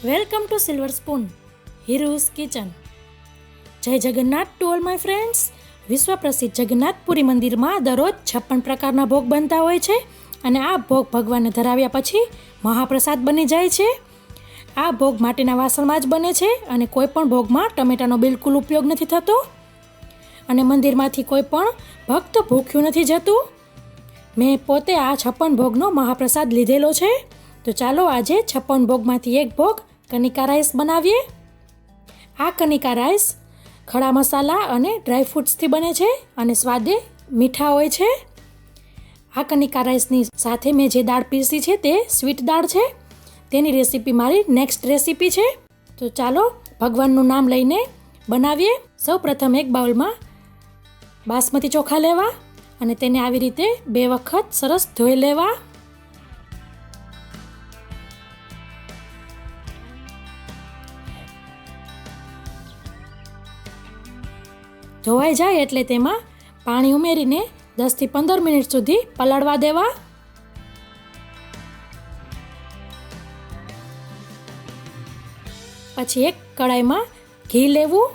Welcome to silver spoon Hiru's kitchen. Jai Jagannath to all my friends. વિશ્વ પ્રસિદ્ધ જગન્નાથપુરી મંદિરમાં દરરોજ 56 પ્રકારના ભોગ બનતા હોય છે અને આ ભોગ ભગવાનને ધરાવ્યા પછી મહાપ્રસાદ બની જાય છે. આ ભોગ માટીના વાસણમાં જ બને છે અને કોઈ પણ ભોગમાં ટમેટાનો બિલકુલ ઉપયોગ નથી થતો અને મંદિરમાંથી કોઈ પણ ભક્ત ભૂખ્યું નથી જતું. મેં પોતે આ 56 ભોગનો મહાપ્રસાદ લીધેલો છે. તો ચાલો આજે 56 ભોગમાંથી એક ભોગ કનિકા રાઈસ બનાવીએ. આ કનિકા રાઈસ ખડા મસાલા અને ડ્રાયફ્રૂટ્સથી બને છે અને સ્વાદે મીઠા હોય છે. આ કનિકા રાઈસની સાથે મેં જે દાળ પીરસી છે તે સ્વીટ દાળ છે. તેની રેસીપી મારી નેક્સ્ટ રેસીપી છે. તો ચાલો ભગવાનનું નામ લઈને બનાવીએ. સૌ પ્રથમ એક બાઉલમાં બાસમતી ચોખા લેવા અને તેને આવી રીતે 2 વખત સરસ ધોઈ લેવા. ધોવાઈ જાય એટલે તેમાં પાણી ઉમેરીને 10 થી 15 મિનિટ સુધી પલાળવા દેવા. પછી એક કડાઈમાં ઘી લેવું.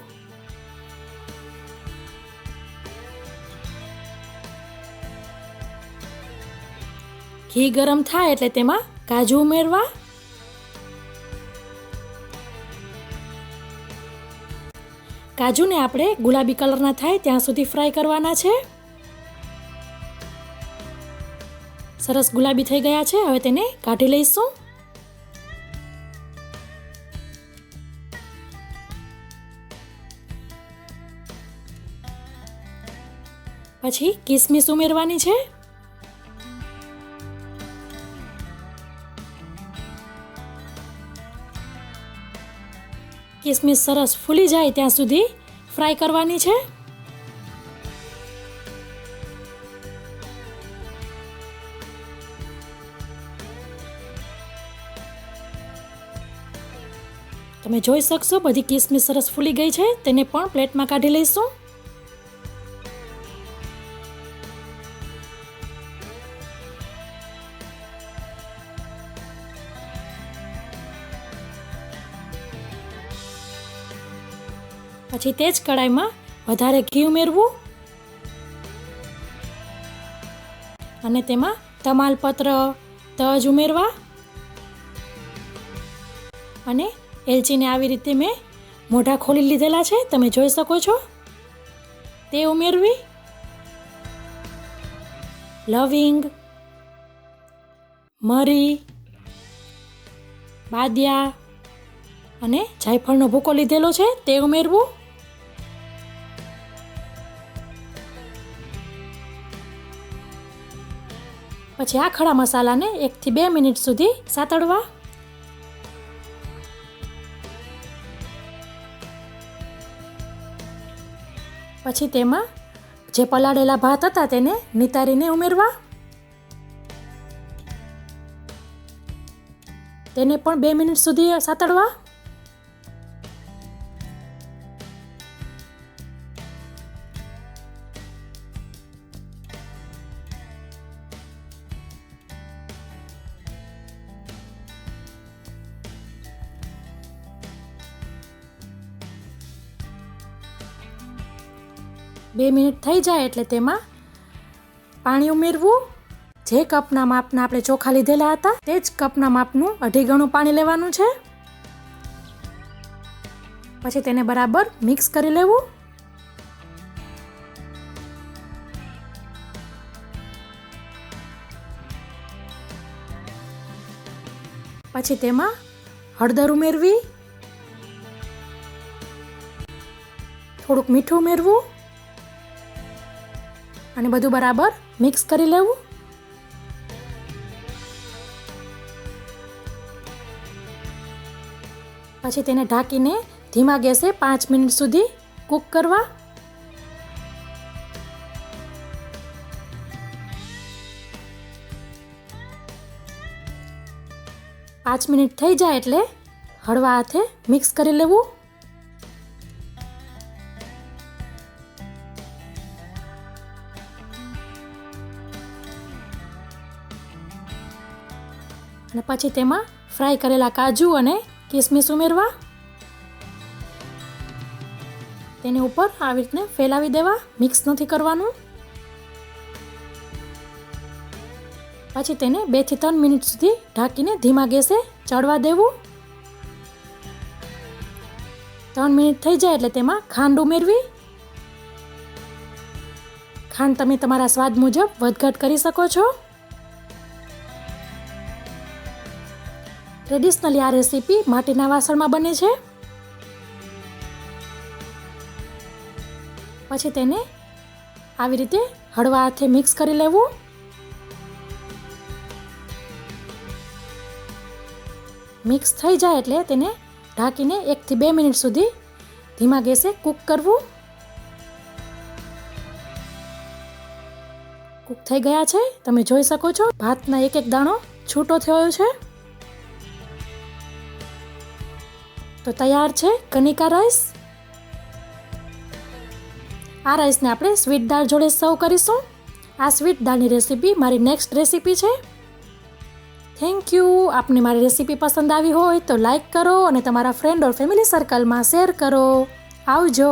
ઘી ગરમ થાય એટલે તેમાં કાજુ ઉમેરવા. કાજુને આપણે ગુલાબી કલરના થાય ત્યાં સુધી ફ્રાય કરવાના છે. સરસ ગુલાબી થઈ ગયા છે. હવે તેને કાઢી લઈશું. પછી કિસમિસ ઉમેરવાની છે. કિસમિસ સરસ ફૂલી જાય ત્યાં સુધી ફ્રાય કરવાની છે. તમે જોઈ શકશો બધી કિસમિસ સરસ ફૂલી ગઈ છે. તેને પણ પ્લેટમાં કાઢી લઈશું. પછી તે જ કડાઈમાં વધારે ઘી ઉમેરવું અને તેમાં તમાલપત્ર, તજ ઉમેરવા અને એલચીને આવી રીતે મેં મોઢા ખોલી લીધેલા છે, તમે જોઈ શકો છો, તે ઉમેરવી. લવિંગ, મરી, બાદિયા અને જાયફળનો ભૂકો લીધેલો છે તે ઉમેરવું. પછી આ ખડા મસાલાને 1 થી 2 મિનિટ સુધી સાતળવા. પછી તેમાં જે પલાળેલા ભાત હતા તેને નિતારીને ઉમેરવા. તેને પણ 2 મિનિટ સુધી સાતળવા. બે મિનિટ થઈ જાય એટલે તેમાં પાણી ઉમેરવું. જે કપના માપના આપણે ચોખા લીધેલા હતા તે જ કપના માપનું 2.5 ગણું પાણી લેવાનું છે. પછી તેને બરાબર મિક્સ કરી લેવું. પછી તેમાં હળદર ઉમેરવી, થોડુંક મીઠું ઉમેરવું અને બધું બરાબર મિક્સ કરી લેવું. પછી તેને ઢાંકીને ધીમા ગેસે 5 મિનિટ સુધી કૂક કરવા. પાંચ મિનિટ થઈ જાય એટલે હળવા હાથે મિક્સ કરી લેવું. અને પછી તેમાં ફ્રાય કરેલા કાજુ અને કિસમિસ ઉમેરવા, તેની ઉપર આવી રીતને ફેલાવી દેવા, મિક્સ નથી કરવાનું. પછી તેને 2 થી 3 મિનિટ સુધી ઢાંકીને ધીમા ગેસે ચડવા દેવું. 3 મિનિટ થઈ જાય એટલે તેમાં ખાંડ ઉમેરવી. ખાંડ તમે તમારા સ્વાદ મુજબ વધઘટ કરી શકો છો. ટ્રેડિશનલી આ રેસીપી માટીના વાસણમાં બને છે. પછી તેને આવી રીતે હળવા હાથે મિક્સ કરી લેવું. મિક્સ થઈ જાય એટલે તેને ઢાંકીને 1 થી 2 મિનિટ સુધી ધીમા ગેસે કૂક કરવું. કૂક થઈ ગયા છે, તમે જોઈ શકો છો ભાતના એક એક દાણો છૂટો થયો છે. તો તૈયાર છે કનિકા રાઈસ. આ રાઈસને આપણે સ્વીટ દાળ જોડે સર્વ કરીશું. આ સ્વીટ દાળની રેસીપી મારી નેક્સ્ટ રેસીપી છે. Thank you. આપને મારી રેસીપી પસંદ આવી હોય તો લાઈક કરો અને તમારા ફ્રેન્ડ ઓર ફેમિલી સર્કલમાં શેર કરો. આવજો.